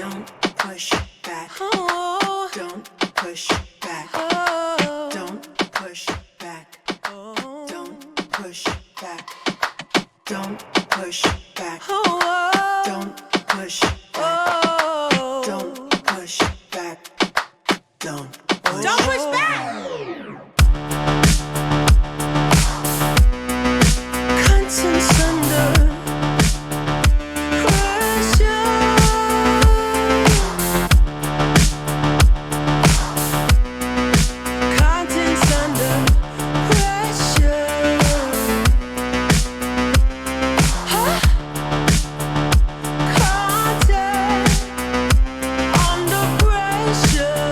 Don't push back. Oh. Don't push back. Oh. Don't push back. Oh. Don't push back. Don't push back. Oh. Don't push back. Oh. Don't push back. Don't push back. Contents under pressure. Contents under pressure. Huh? Content under pressure.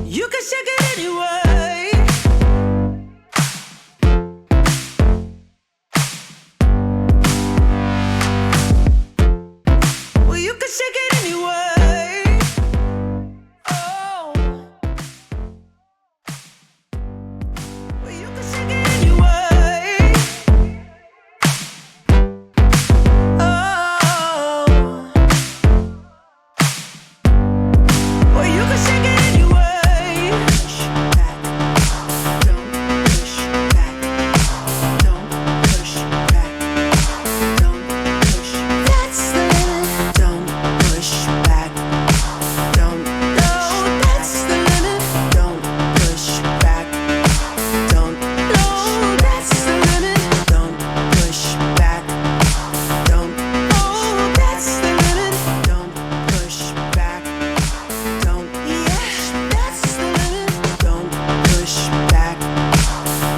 You can shake it anyway. Well, you can shake it anyway. Oh. Well, you can shake it anyway. Oh. Well, you can shake it anyway. Push back. Don't push back. Don't push back. Don't push. That's the limit. Don't push back. Don't push. No, that's the limit. Don't push back. Don't push. No, that's the limit. Don't push back. Don't push. Oh, that's the limit. Don't push back. Don't. Yeah, that's the limit. Don't push back.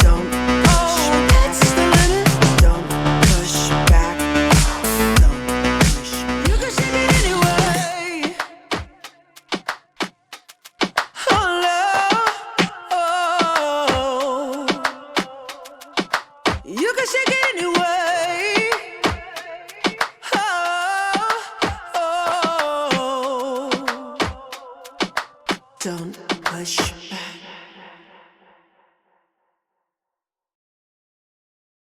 Don't. Oh, that's the limit. Don't push back. Don't push. You can shake it anyway. Oh, love. Oh. You can shake it anyway. Oh. Don't push